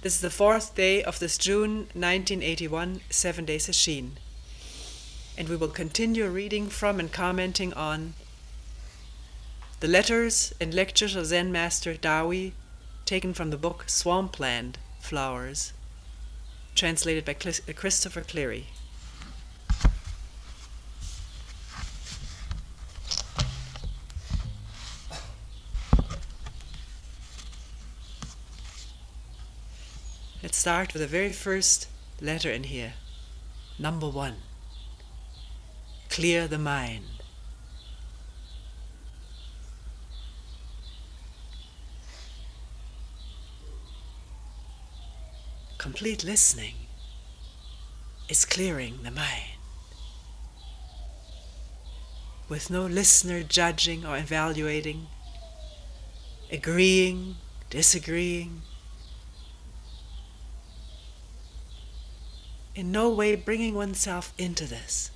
This is the fourth day of this June 1981 7-day session, and we will continue reading from and commenting on the letters and lectures of Zen Master Dawi, taken from the book Swampland Flowers, translated by Christopher Cleary. Let's start with the very first letter in here, number 1. Clear the mind. Complete listening is clearing the mind, with no listener judging or evaluating, agreeing, disagreeing, in no way bringing oneself into this.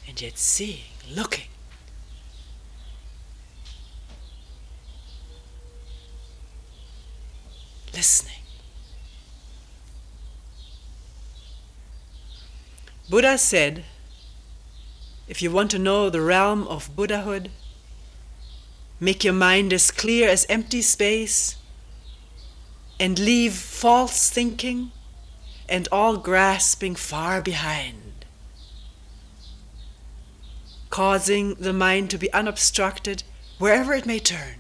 And yet seeing, looking, listening. Buddha said, if you want to know the realm of Buddhahood, make your mind as clear as empty space and leave false thinking and all grasping far behind, causing the mind to be unobstructed wherever it may turn.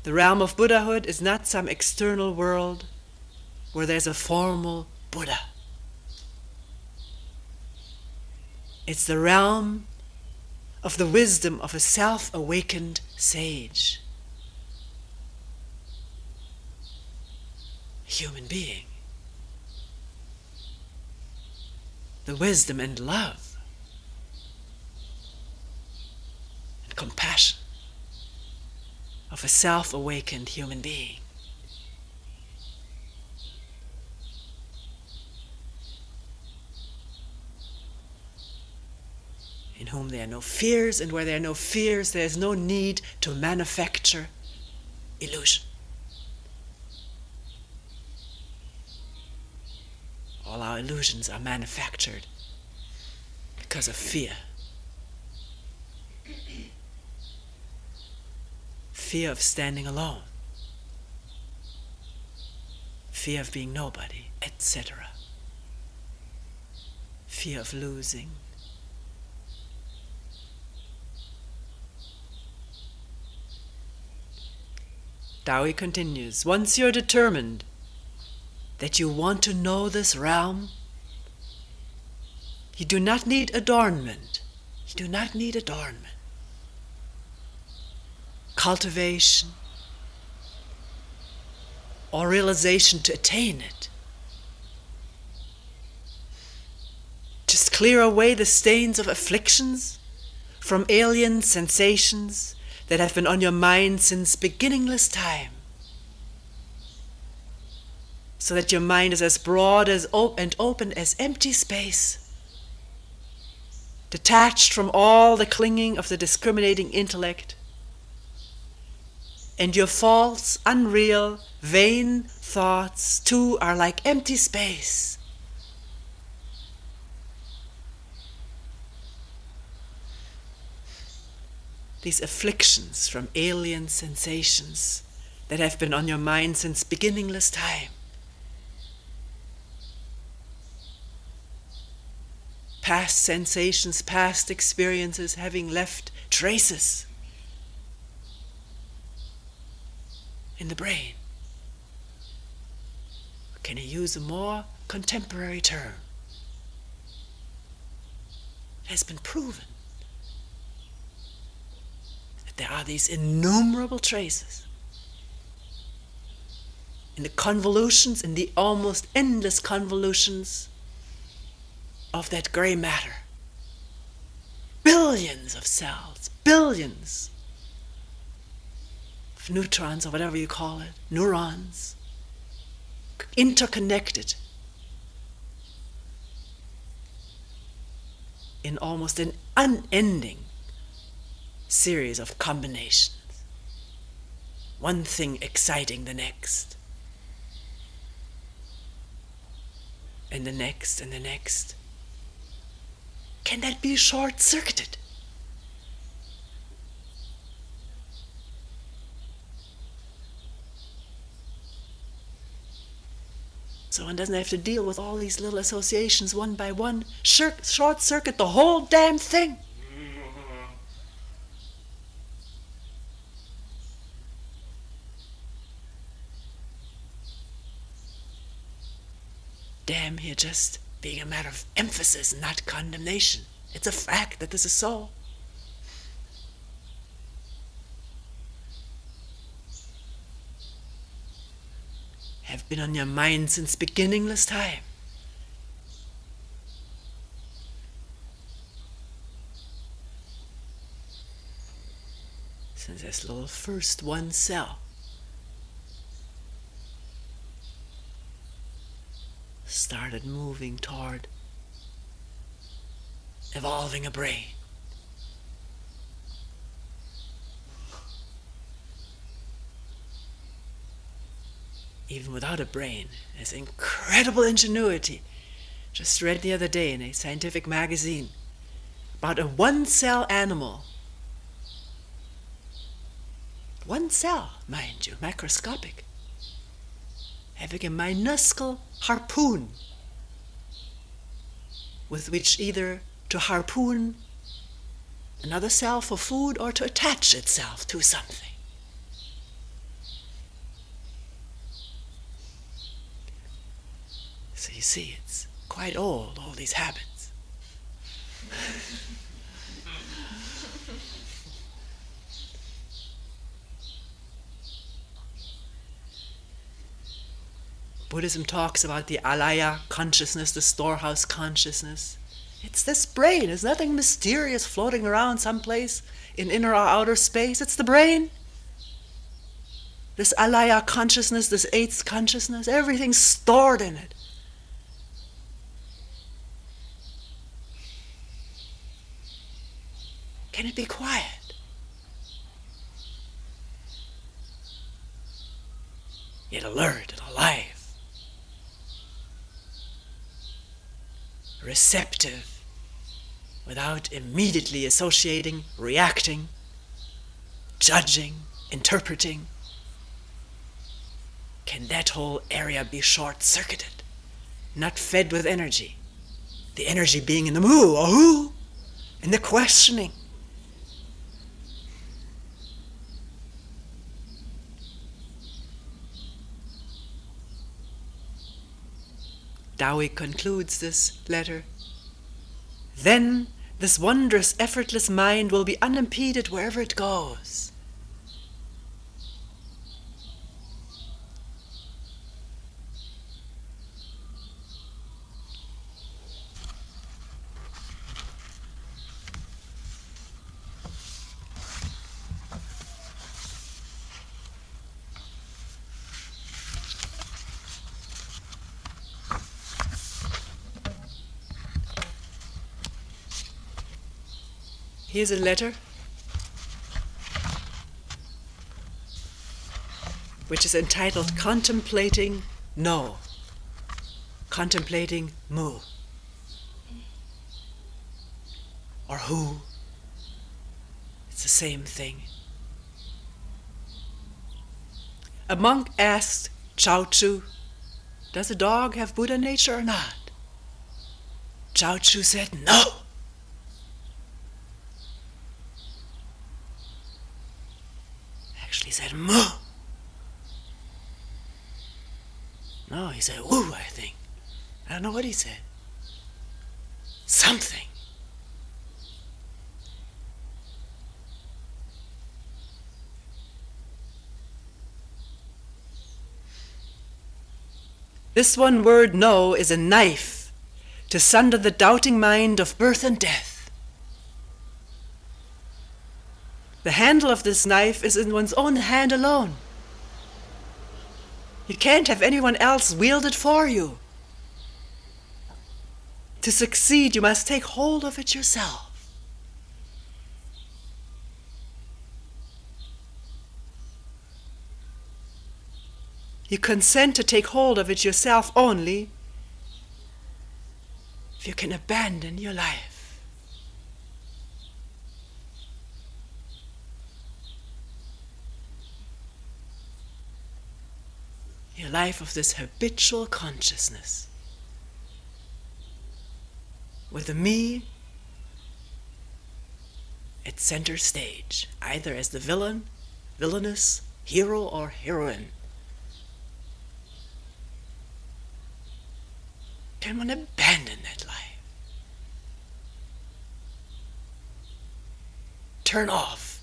The realm of Buddhahood is not some external world where there's a formal Buddha. It's the realm of the wisdom of a self-awakened sage, a human being. The wisdom and love and compassion of a self-awakened human being. In whom there are no fears, and where there are no fears, there is no need to manufacture illusion. All our illusions are manufactured because of fear. Fear of standing alone. Fear of being nobody, etc. Fear of losing. Dawi continues, once you're determined that you want to know this realm, you do not need adornment. You do not need adornment. Cultivation or realization to attain it. Just clear away the stains of afflictions from alien sensations that have been on your mind since beginningless time, so that your mind is as broad as and open as empty space, detached from all the clinging of the discriminating intellect, and your false, unreal, vain thoughts too are like empty space. These afflictions from alien sensations that have been on your mind since beginningless time. Past sensations, past experiences having left traces in the brain. Can I use a more contemporary term? It has been proven there are these innumerable traces in the convolutions, in the almost endless convolutions of that gray matter. Billions of cells, billions of neutrons or whatever you call it, neurons, interconnected in almost an unending series of combinations. One thing exciting the next, and the next, and the next. Can that be short-circuited? So one doesn't have to deal with all these little associations one by one. Short-circuit the whole damn thing. Damn here just being a matter of emphasis, not condemnation. It's a fact that this is so. Have been on your mind since beginningless time. Since this little first one cell started moving toward evolving a brain. Even without a brain, there's incredible ingenuity. Just read the other day in a scientific magazine about a one-cell animal. One cell, mind you, macroscopic, having a minuscule harpoon with which either to harpoon another cell for food or to attach itself to something. So you see, it's quite old, all these habits. Buddhism talks about the alaya consciousness, the storehouse consciousness. It's this brain. There's nothing mysterious floating around someplace in inner or outer space. It's the brain. This alaya consciousness, this eighth consciousness, everything's stored in it. Can it be quiet? Yet alert and alive. Receptive, without immediately associating, reacting, judging, interpreting. Can that whole area be short-circuited, not fed with energy? The energy being in the moo or who, in the questioning. Dowie concludes this letter. Then this wondrous, effortless mind will be unimpeded wherever it goes. Here's a letter which is entitled Contemplating No, Contemplating Mu, or Who. It's the same thing. A monk asked Chao Chu, does a dog have Buddha nature or not? Chao Chu said, no. Actually said, moo. No, he said, woo, I think. I don't know what he said. Something. This one word, no, is a knife to sunder the doubting mind of birth and death. The handle of this knife is in one's own hand alone. You can't have anyone else wield it for you. To succeed, you must take hold of it yourself. You consent to take hold of it yourself only if you can abandon your life. Your life of this habitual consciousness, with the me at center stage, either as the villain, villainess, hero, or heroine. Can one abandon that life? Turn off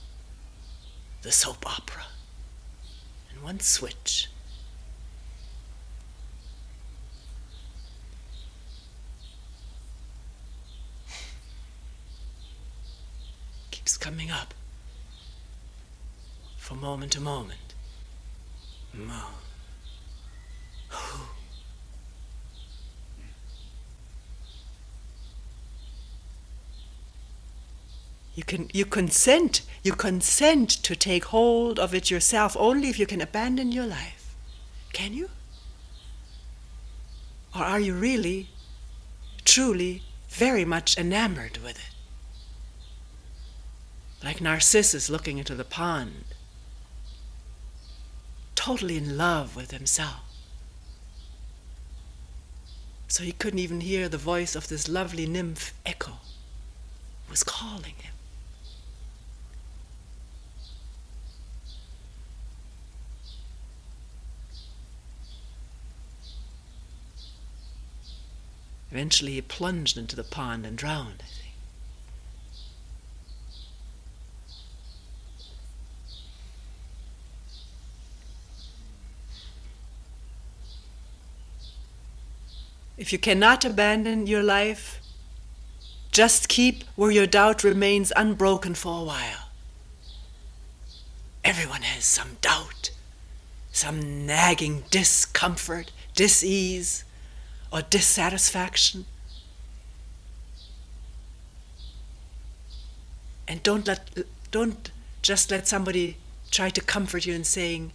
the soap opera and one switch. Keeps coming up from moment to moment. You consent to take hold of it yourself only if you can abandon your life. Can you? Or are you really, truly, very much enamored with it? Like Narcissus looking into the pond, totally in love with himself. So he couldn't even hear the voice of this lovely nymph Echo, who was calling him. Eventually he plunged into the pond and drowned, I think. If you cannot abandon your life, just keep where your doubt remains unbroken for a while. Everyone has some doubt, some nagging discomfort, dis-ease, or dissatisfaction. And don't just let somebody try to comfort you in saying,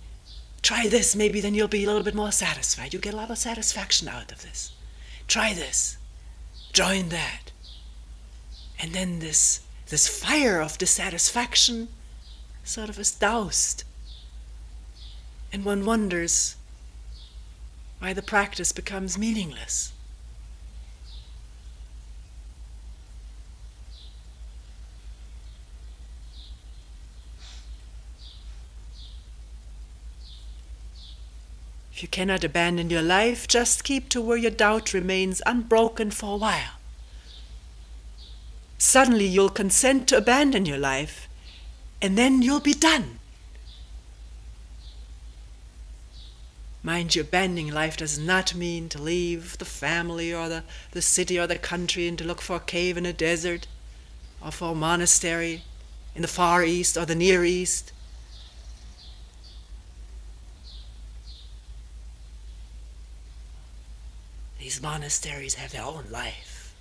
try this, maybe then you'll be a little bit more satisfied. You'll get a lot of satisfaction out of this. Try this, join that. And then this fire of dissatisfaction sort of is doused. And one wonders why the practice becomes meaningless. If you cannot abandon your life, just keep to where your doubt remains unbroken for a while. Suddenly you'll consent to abandon your life, and then you'll be done. Mind you, abandoning life does not mean to leave the family or the city or the country and to look for a cave in a desert or for a monastery in the Far East or the Near East. These monasteries have their own life.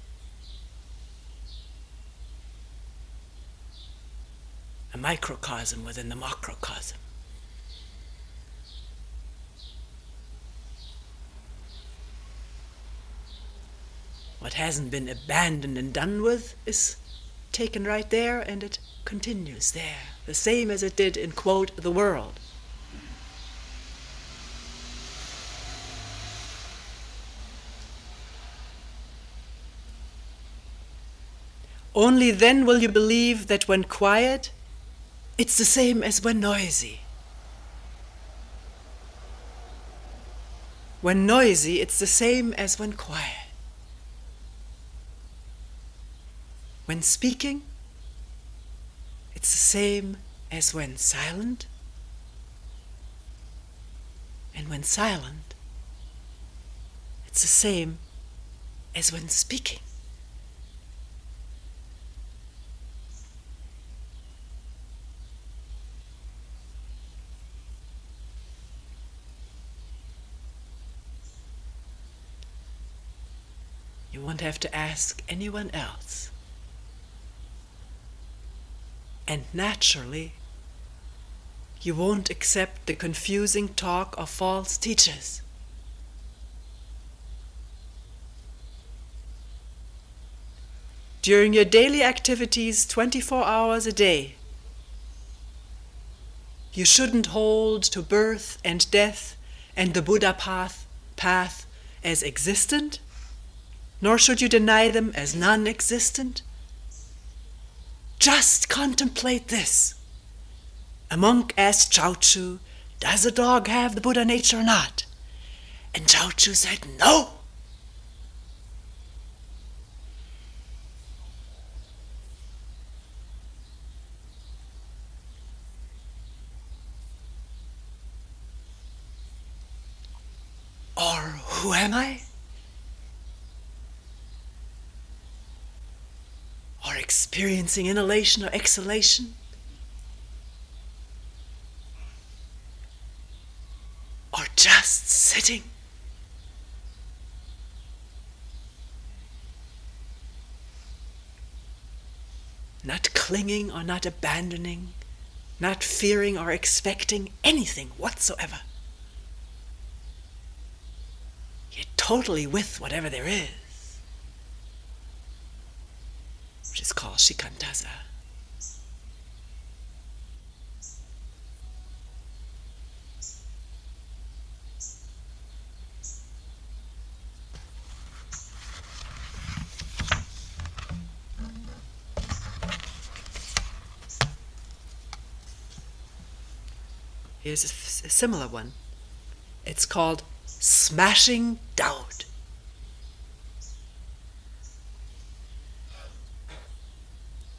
A microcosm within the macrocosm. What hasn't been abandoned and done with is taken right there, and it continues there, the same as it did in, quote, the world. Only then will you believe that when quiet, it's the same as when noisy. When noisy, it's the same as when quiet. When speaking, it's the same as when silent. And when silent, it's the same as when speaking. You won't have to ask anyone else. And naturally, you won't accept the confusing talk of false teachers. During your daily activities 24 hours a day, you shouldn't hold to birth and death and the Buddha path as existent, nor should you deny them as non-existent. Just contemplate this. A monk asked Chaochu, "Does a dog have the Buddha nature or not?" And Chaochu said, "No." Or who am I? Or experiencing inhalation or exhalation? Or just sitting? Not clinging or not abandoning, not fearing or expecting anything whatsoever. You're totally with whatever there is, which is called shikantaza. Here's a similar one. It's called smashing doubt.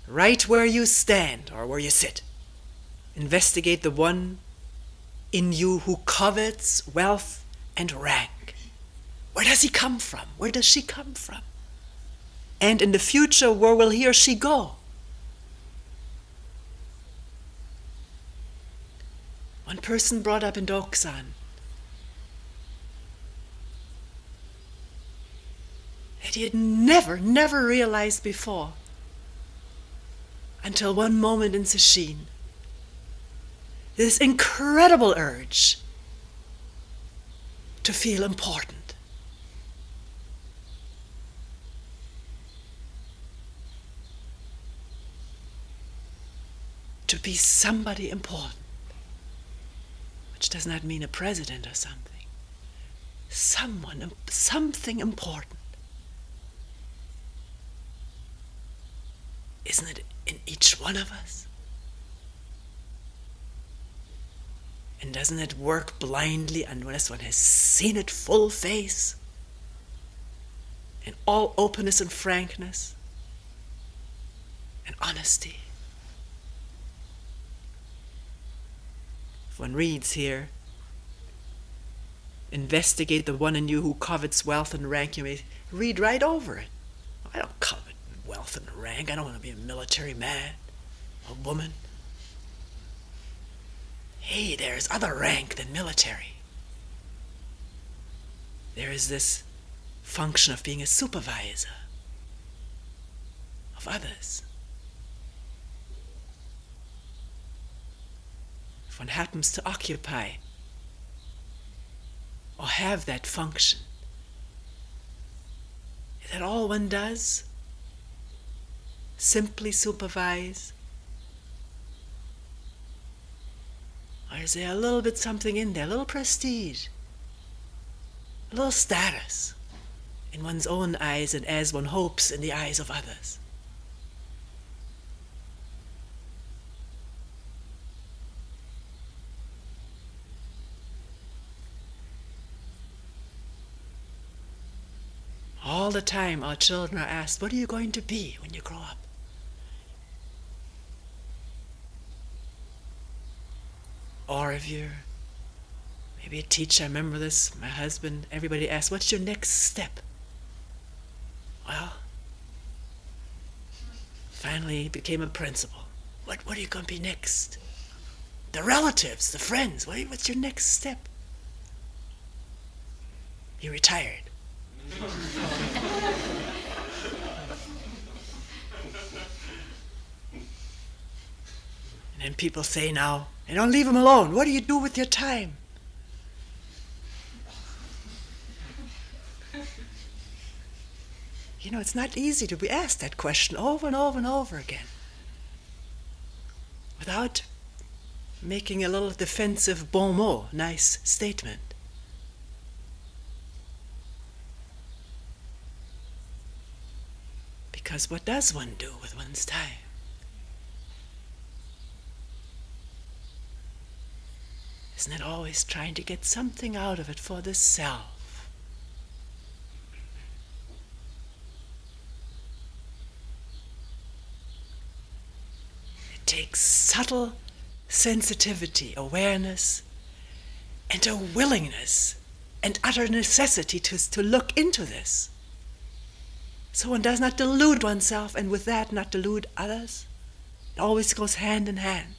Right where you stand or where you sit, investigate the one in you who covets wealth and rank. Where does he come from? Where does she come from? And in the future, where will he or she go? One person brought up in Doksan that he had never realized before, until one moment in Sesshin, this incredible urge to feel important. To be somebody important. Which does not mean a president or something. Something important. Isn't it in each one of us? And doesn't it work blindly unless one has seen it full face? In all openness and frankness and honesty. If one reads here, investigate the one in you who covets wealth and rank, you may read right over it. I don't covet wealth and rank. I don't want to be a military man, a woman. Hey, there's other rank than military. There is this function of being a supervisor of others. If one happens to occupy or have that function, is that all one does? Simply supervise? Or is there a little bit something in there, a little prestige, a little status in one's own eyes and as one hopes in the eyes of others? All the time our children are asked, what are you going to be when you grow up? Or if you're maybe a teacher, I remember this, my husband, everybody asked, what's your next step? Well, finally he became a principal. What are you going to be next? The relatives, the friends, what's your next step? He retired. And then people say now, "You don't leave him alone. What do you do with your time?" You know, it's not easy to be asked that question over and over and over again without making a little defensive bon mot, nice statement. Because what does one do with one's time? Isn't it always trying to get something out of it for the self? It takes subtle sensitivity, awareness, and a willingness and utter necessity to look into this. So one does not delude oneself, and with that not delude others. It always goes hand in hand.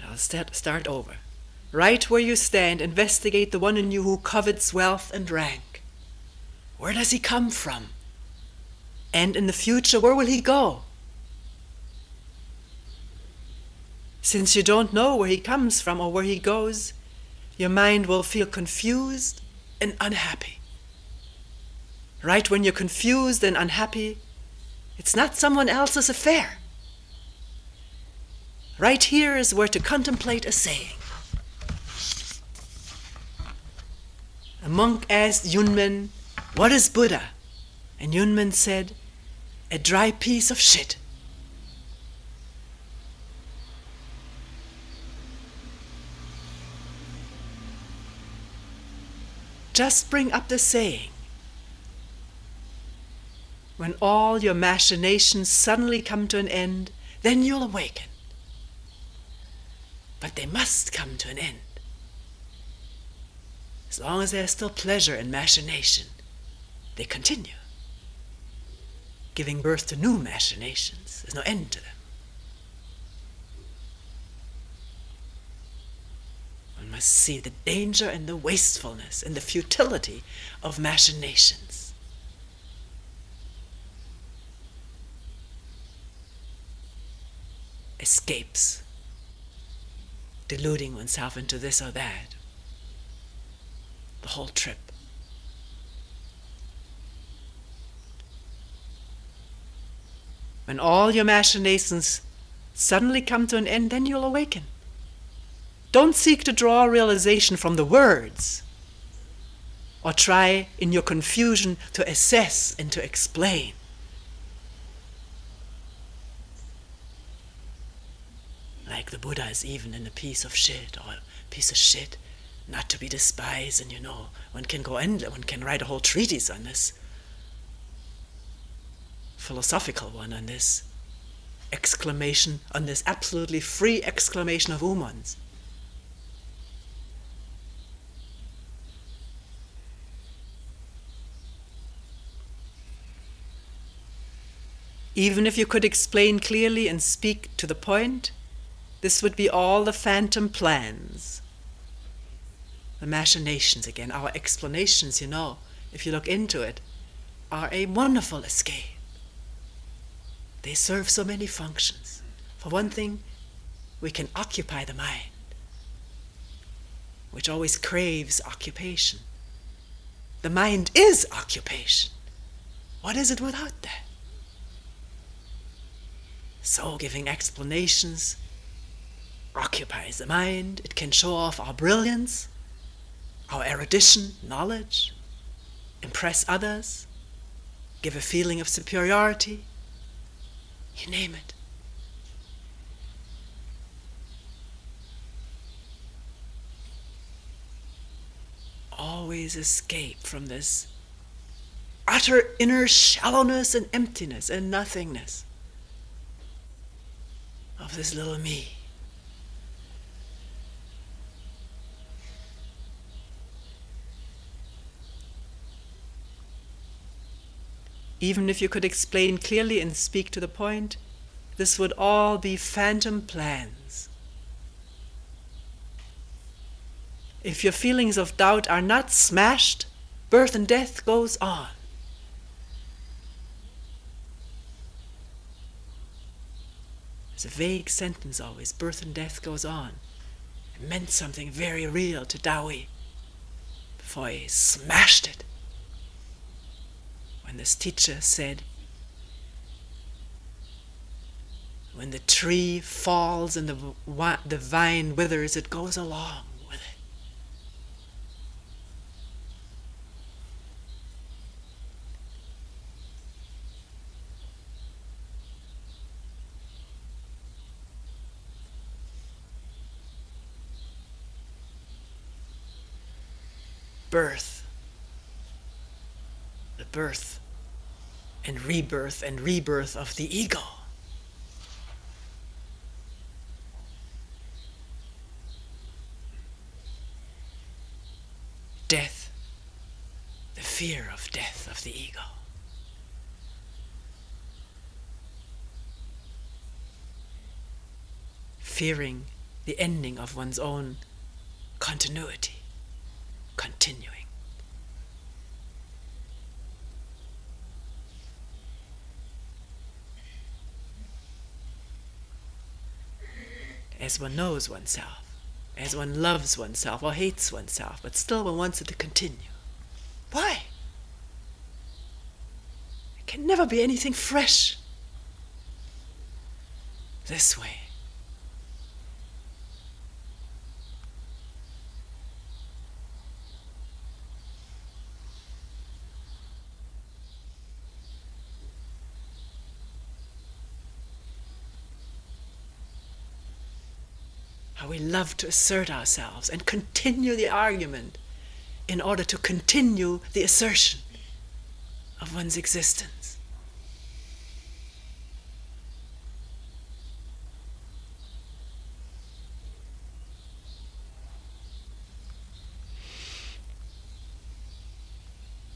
I'll start over. Right where you stand, investigate the one in you who covets wealth and rank. Where does he come from? And in the future, where will he go? Since you don't know where he comes from or where he goes, your mind will feel confused and unhappy. Right when you're confused and unhappy, it's not someone else's affair. Right here is where to contemplate a saying. A monk asked Yunmen, "What is Buddha?" And Yunmen said, "A dry piece of shit." Just bring up the saying. When all your machinations suddenly come to an end, then you'll awaken. But they must come to an end. As long as there's still pleasure in machination, they continue, giving birth to new machinations. There's no end to them. One must see the danger and the wastefulness and the futility of machinations. Escapes, deluding oneself into this or that. The whole trip. When all your machinations suddenly come to an end, then you'll awaken. Don't seek to draw realization from the words, or try in your confusion to assess and to explain. Like the Buddha is even in a piece of shit, or a piece of shit, not to be despised. And one can go endless, one can write a whole treatise on this, philosophical one, on this exclamation, on this absolutely free exclamation of Umans. Even if you could explain clearly and speak to the point, this would be all the phantom plans. The machinations again, our explanations, if you look into it, are a wonderful escape. They serve so many functions. For one thing, we can occupy the mind, which always craves occupation. The mind is occupation. What is it without that? So giving explanations occupies the mind. It can show off our brilliance, our erudition, knowledge, impress others, give a feeling of superiority, you name it. Always escape from this utter inner shallowness and emptiness and nothingness of this little me. Even if you could explain clearly and speak to the point, this would all be phantom plans. If your feelings of doubt are not smashed, birth and death goes on. It's a vague sentence always, birth and death goes on. It meant something very real to Dawi before he smashed it. When this teacher said, when the tree falls and the vine withers, it goes along with it. Birth, the birth and rebirth of the ego. Death, the fear of death of the ego. Fearing the ending of one's own continuity, continuing. As one knows oneself, as one loves oneself or hates oneself, but still one wants it to continue. Why? It can never be anything fresh this way. How we love to assert ourselves and continue the argument in order to continue the assertion of one's existence.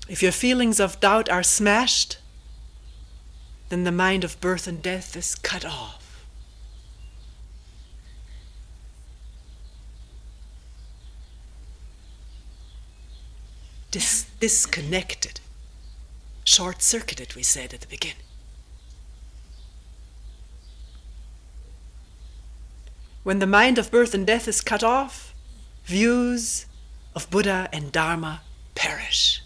If your feelings of doubt are smashed, then the mind of birth and death is cut off. Disconnected, short-circuited, we said at the beginning. When the mind of birth and death is cut off, views of Buddha and Dharma perish.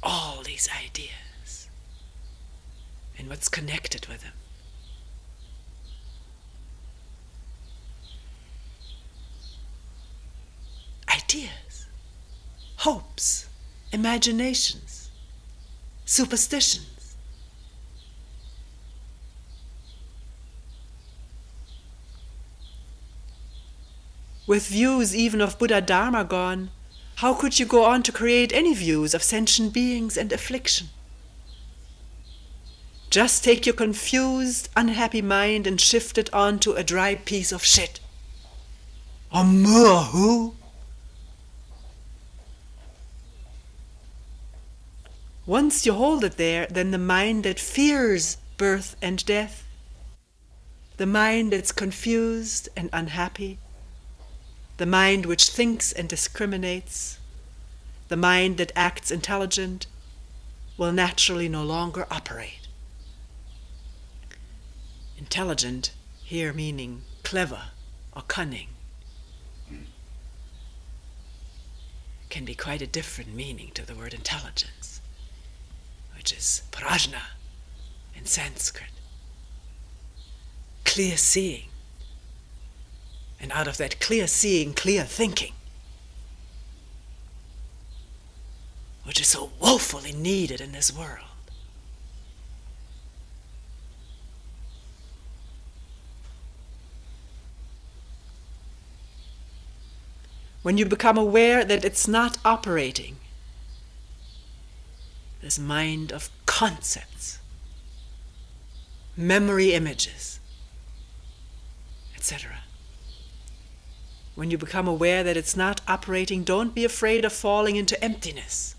All these ideas and what's connected with them. Ideas, hopes, imaginations, superstitions. With views even of Buddha Dharma gone, how could you go on to create any views of sentient beings and affliction? Just take your confused, unhappy mind and shift it onto a dry piece of shit. Who? Once you hold it there, then the mind that fears birth and death, the mind that's confused and unhappy, the mind which thinks and discriminates, the mind that acts intelligent, will naturally no longer operate. Intelligent, here meaning clever or cunning, can be quite a different meaning to the word intelligence, which is prajna in Sanskrit. Clear seeing. And out of that clear seeing, clear thinking, which is so woefully needed in this world. When you become aware that it's not operating, this mind of concepts, memory images, etc. When you become aware that it's not operating, don't be afraid of falling into emptiness.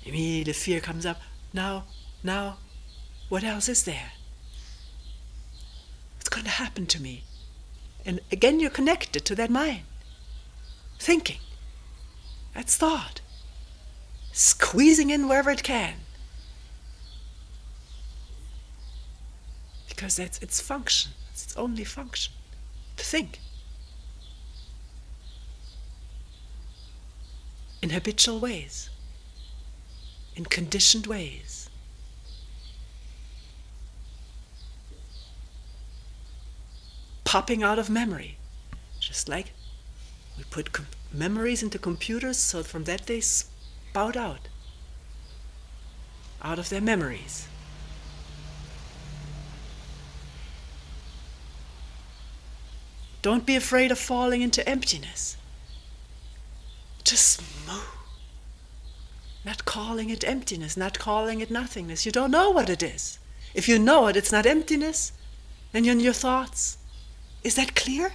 Immediately fear comes up. Now, what else is there? What's going to happen to me? And again you're connected to that mind. Thinking. That's thought. Squeezing in wherever it can. Because that's its function. It's its only function. To think. In habitual ways. In conditioned ways. Popping out of memory. Just like we put memories into computers, so from that they spout out of their memories. Don't be afraid of falling into emptiness. Just move. Not calling it emptiness, not calling it nothingness. You don't know what it is. If you know it, it's not emptiness, then you're in your thoughts. Is that clear?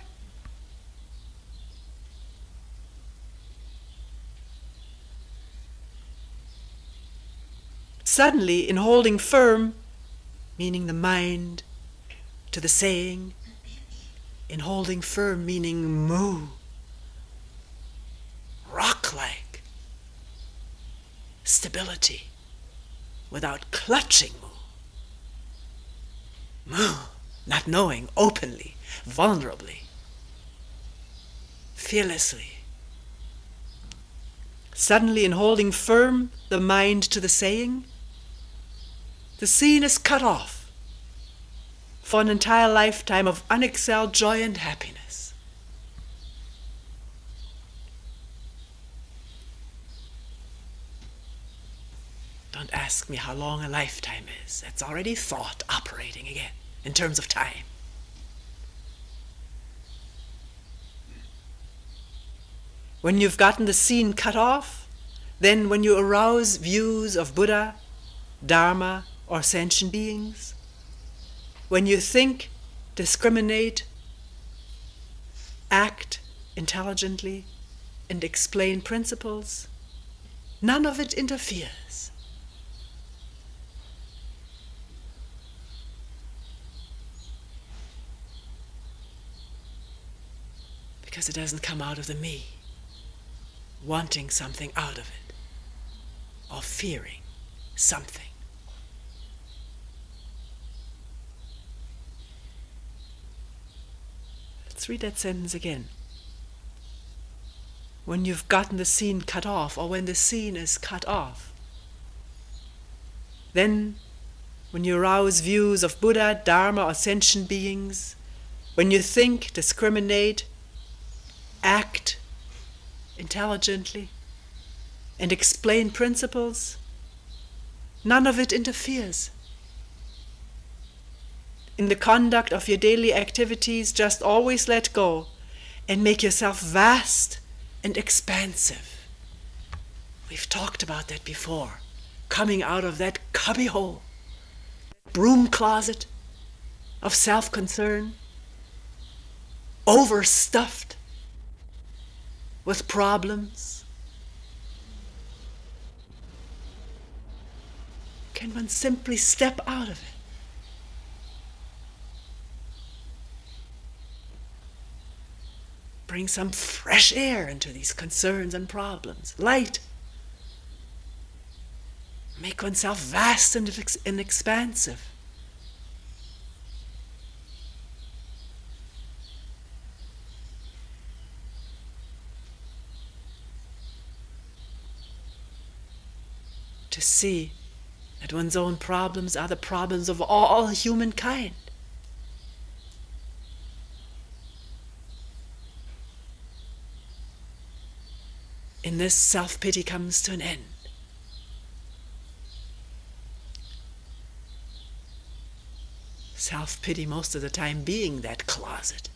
Suddenly, in holding firm, meaning the mind, to the saying, in holding firm, meaning moo, rock-like, stability, without clutching moo, not knowing, openly, vulnerably, fearlessly. Suddenly, in holding firm the mind to the saying, the scene is cut off for an entire lifetime of unexcelled joy and happiness. Don't ask me how long a lifetime is. That's already thought operating again in terms of time. When you've gotten the scene cut off, then when you arouse views of Buddha, Dharma, or sentient beings, when you think, discriminate, act intelligently, and explain principles, none of it interferes. Because it doesn't come out of the me, wanting something out of it, or fearing something. Let's read that sentence again. When you've gotten the scene cut off, or when the scene is cut off, then when you arouse views of Buddha, Dharma, or sentient beings, when you think, discriminate, act intelligently, and explain principles, none of it interferes. In the conduct of your daily activities, just always let go and make yourself vast and expansive. We've talked about that before. Coming out of that cubbyhole, broom closet of self-concern, overstuffed with problems. Can one simply step out of it? Bring some fresh air into these concerns and problems. Light. Make oneself vast and expansive. To see that one's own problems are the problems of all humankind. In this, self-pity comes to an end. Self-pity most of the time being that closet.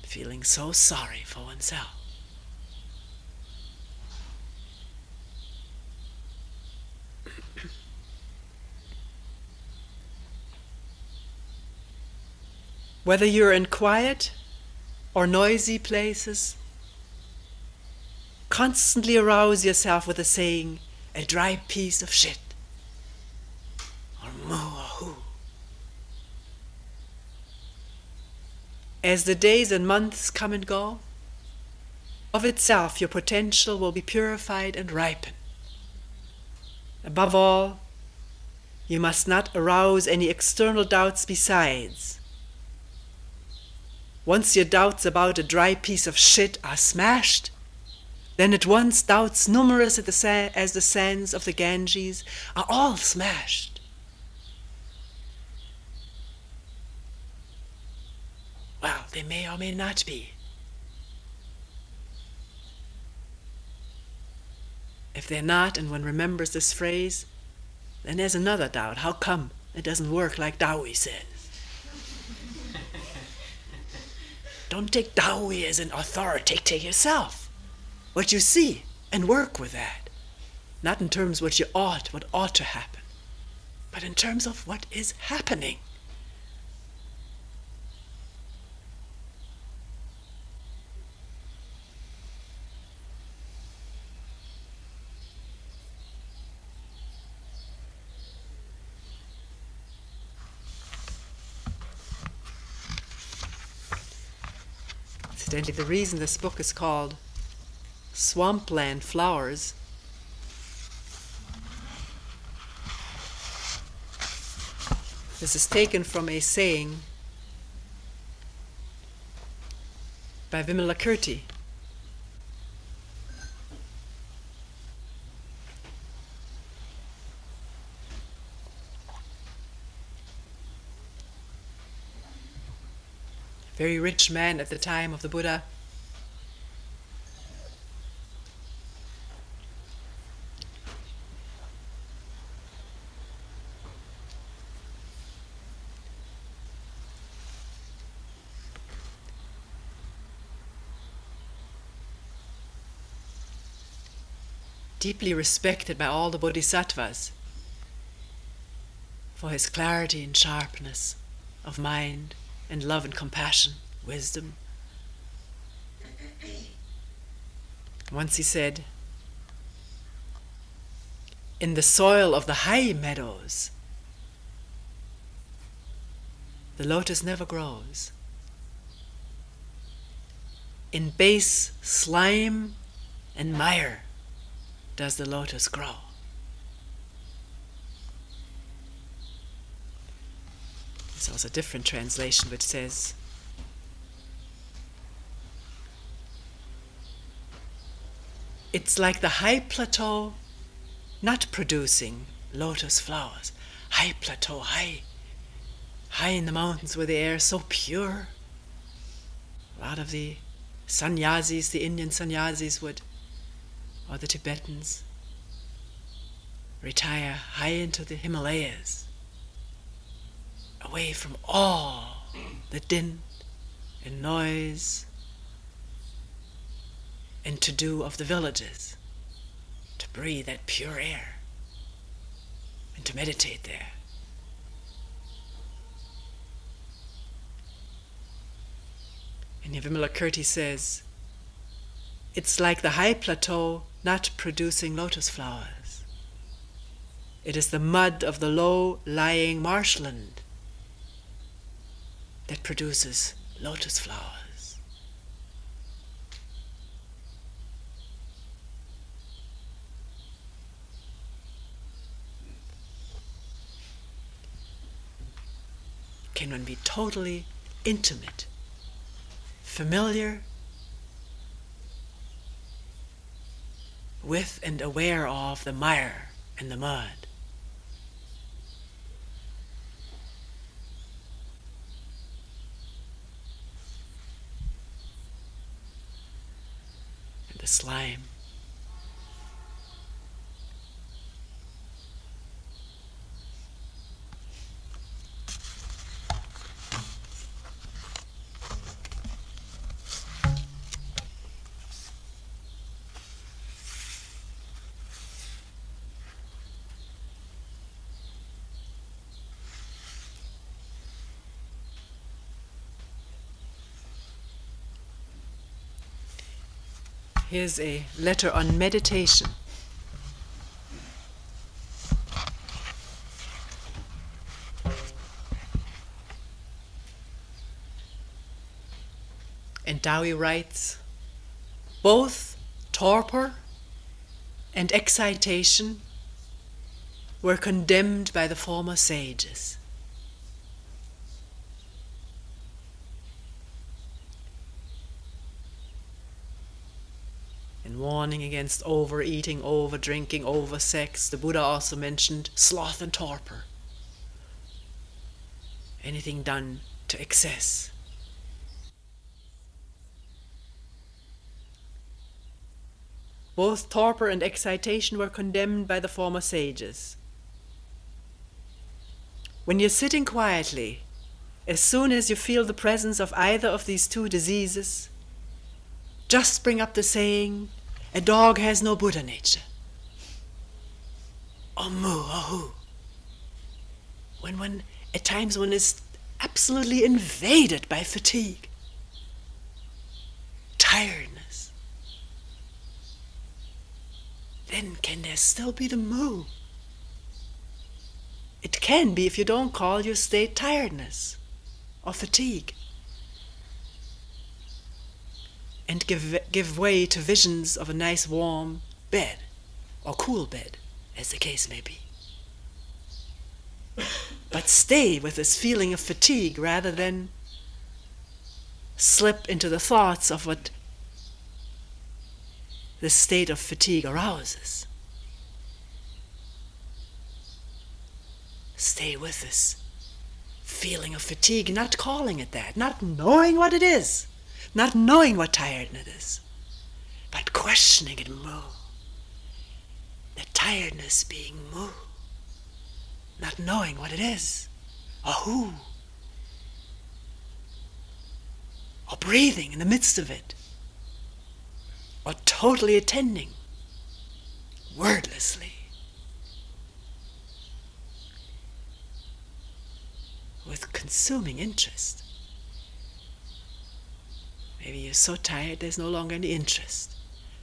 Feeling so sorry for oneself. Whether you're in quiet or noisy places, constantly arouse yourself with the saying, a dry piece of shit, or moo or hoo. As the days and months come and go, of itself your potential will be purified and ripened. Above all, you must not arouse any external doubts besides. Once your doubts about a dry piece of shit are smashed, then at once doubts numerous as the sands of the Ganges are all smashed. Well, they may or may not be. If they're not, and one remembers this phrase, then there's another doubt. How come it doesn't work like Dowie says? Don't take Dowie as an authority. Take yourself, what you see, and work with that. Not in terms of what ought to happen, but in terms of what is happening. Incidentally, the reason this book is called Swampland Flowers this is taken from a saying by Vimalakirti. Very rich man at the time of the Buddha. Deeply respected by all the bodhisattvas for his clarity and sharpness of mind and love and compassion, wisdom. Once he said, in the soil of the high meadows, the lotus never grows. In base slime and mire does the lotus grow. There's also a different translation which says, it's like the high plateau not producing lotus flowers. High plateau, high in the mountains where the air is so pure. A lot of the sannyasis, the Indian sannyasis or the Tibetans, retire high into the Himalayas, away from all the din and noise and to-do of the villages, to breathe that pure air and to meditate there. And Vimalakirti says, it's like the high plateau not producing lotus flowers. It is the mud of the low-lying marshland that produces lotus flowers. Can one be totally intimate, familiar with and aware of the mire and the mud? And the slime. Here's a letter on meditation. And Dowie writes, both torpor and excitation were condemned by the former sages. In warning against overeating, over-drinking, over-sex, the Buddha also mentioned sloth and torpor. Anything done to excess. Both torpor and excitation were condemned by the former sages. When you're sitting quietly, as soon as you feel the presence of either of these two diseases, just bring up the saying, a dog has no Buddha nature. Or moo, or hu. When at times one is absolutely invaded by fatigue, tiredness, then can there still be the moo? It can be if you don't call your state tiredness or fatigue. And give way to visions of a nice warm bed, or cool bed, as the case may be. But stay with this feeling of fatigue rather than slip into the thoughts of what this state of fatigue arouses. Stay with this feeling of fatigue, not calling it that, not knowing what it is. Not knowing what tiredness is, but questioning it more. The tiredness being more. Not knowing what it is, or who, or breathing in the midst of it, or totally attending, wordlessly, with consuming interest. Maybe you're so tired there's no longer any interest.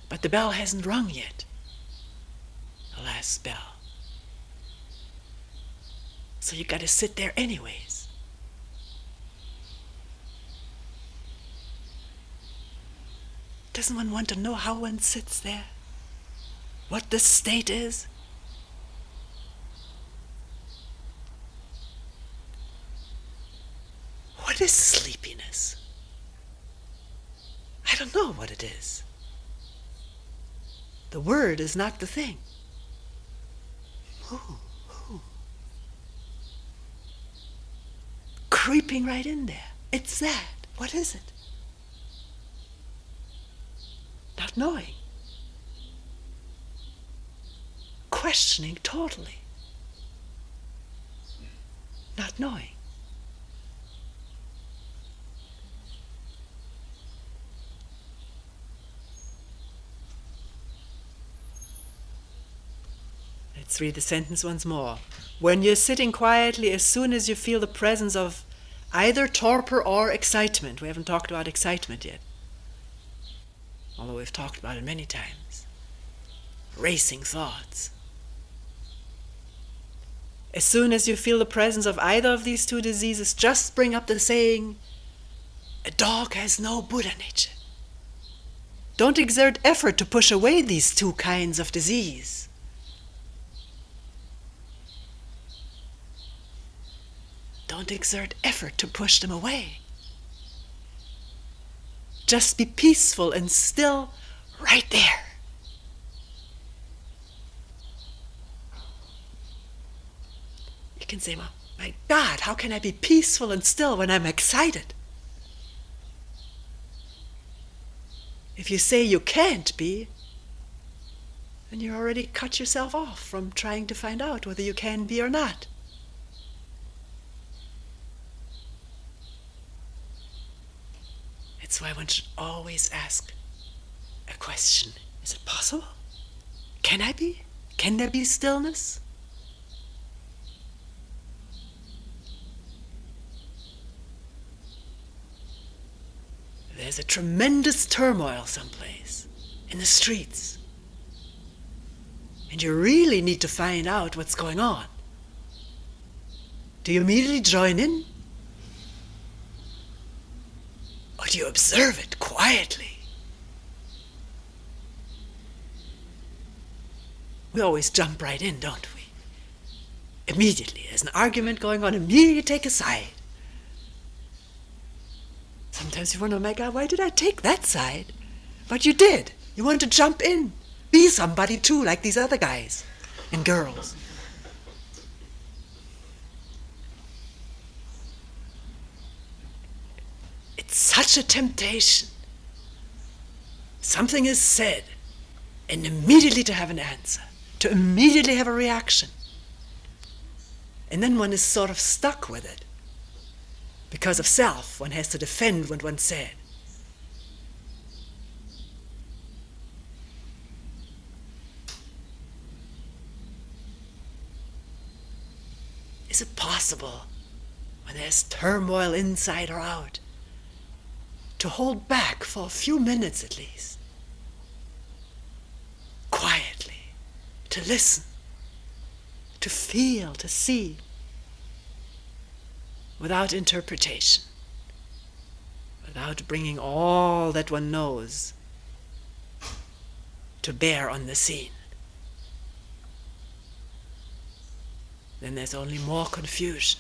But the bell hasn't rung yet. The last bell. So you got to sit there anyways. Doesn't one want to know how one sits there? What the state is? What is sleepiness? I don't know what it is. The word is not the thing. Ooh. Creeping right in there. It's that. What is it? Not knowing. Questioning totally. Not knowing. Let's read the sentence once more. When you're sitting quietly, as soon as you feel the presence of either torpor or excitement, we haven't talked about excitement yet, although we've talked about it many times, racing thoughts. As soon as you feel the presence of either of these two diseases, just bring up the saying, a dog has no Buddha nature. Don't exert effort to push away these two kinds of disease. Don't exert effort to push them away. Just be peaceful and still right there. You can say, well, my God, how can I be peaceful and still when I'm excited? If you say you can't be, then you already cut yourself off from trying to find out whether you can be or not. That's why one should always ask a question. Is it possible? Can I be? Can there be stillness? There's a tremendous turmoil someplace. in the streets, and you really need to find out what's going on, do you immediately join in? Or do you observe it quietly? We always jump right in, don't we? Immediately, there's an argument going on, immediately take a side. Sometimes you wonder, oh my God, why did I take that side? But you did. You wanted to jump in. Be somebody too, like these other guys and girls. It's such a temptation. Something is said, and immediately to have an answer, to immediately have a reaction. And then one is sort of stuck with it. Because of self, one has to defend what one said. Is it possible, when there's turmoil inside or out, to hold back for a few minutes at least, quietly, to listen, to feel, to see, without interpretation, without bringing all that one knows to bear on the scene? Then there's only more confusion.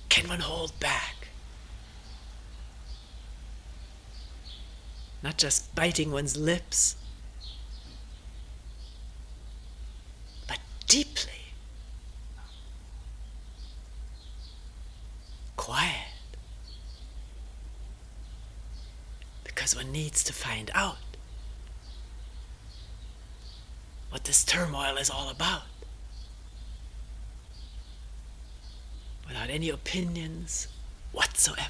Can one hold back? Not just biting one's lips, but deeply, quiet, because one needs to find out what this turmoil is all about, without any opinions whatsoever.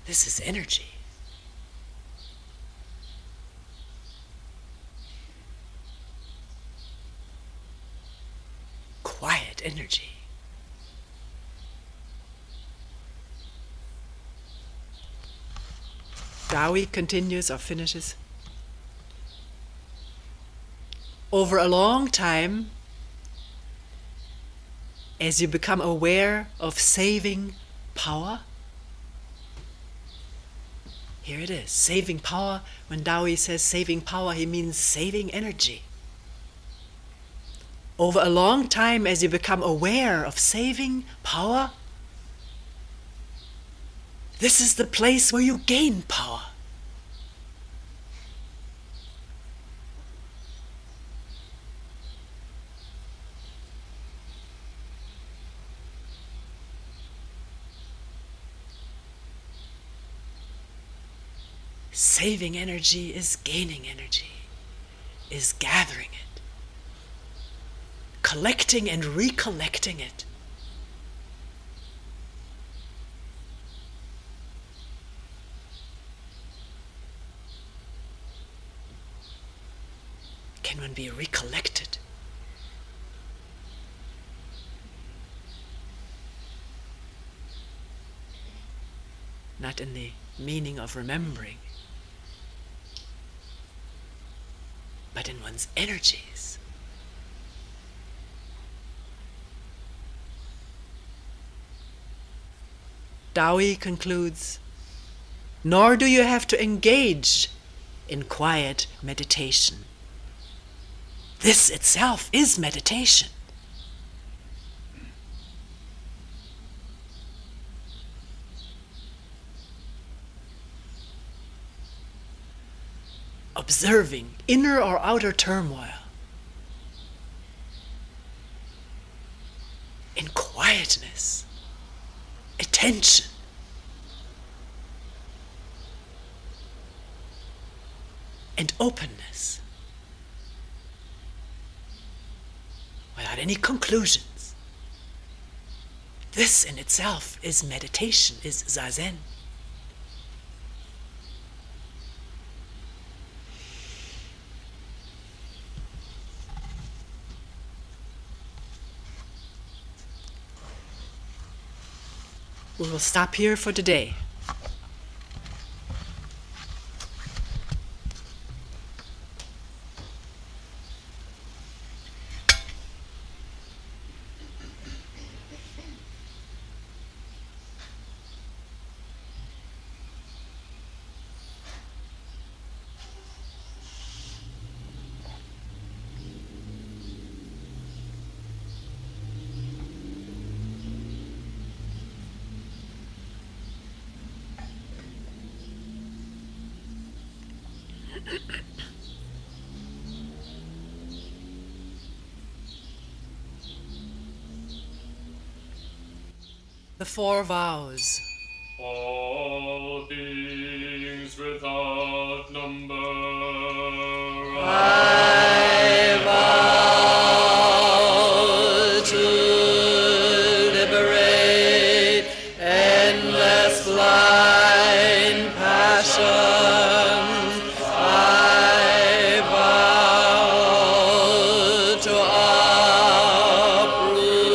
This is energy. Quiet energy. Dowie continues or finishes. Over a long time, as you become aware of saving power, here it is, saving power. When Dowie says saving power, he means saving energy. Over a long time, as you become aware of saving power, this is the place where you gain power. Saving energy is gaining energy, is gathering it, collecting and recollecting it. Can one be recollected? Not in the meaning of remembering, but in one's energies. Dowie concludes, nor do you have to engage in quiet meditation. This itself is meditation. Observing inner or outer turmoil in quietness, attention, and openness. without any conclusions. This in itself is meditation, is zazen. We will stop here for today. The four vows. All things without number. I vow to liberate endless blind passions. I vow to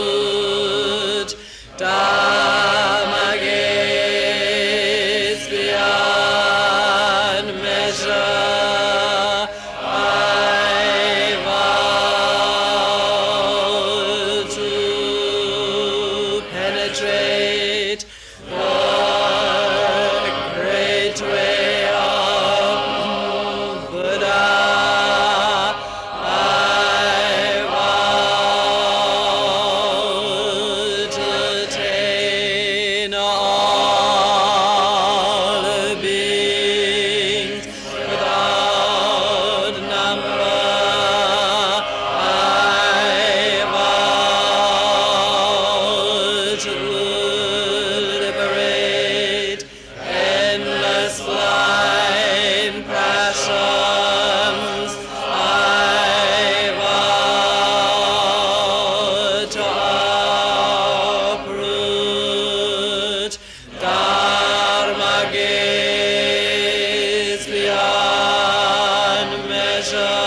uproot Dharma gates beyond measure. I vow to penetrate the great way of Buddha. I vow to attain all beings without number. I vow to liberate endless blind passions. I vow to uproot Dharma gates beyond measure.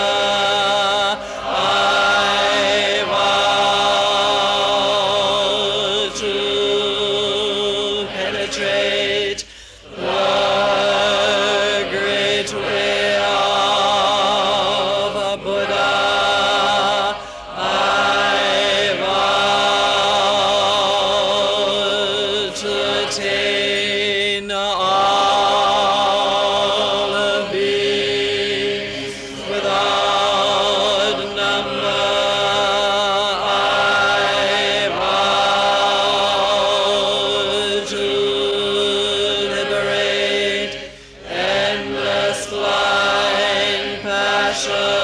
I vow to penetrate the great way of Buddha. I vow to attain all beings without number. I vow to liberate endless blind passion.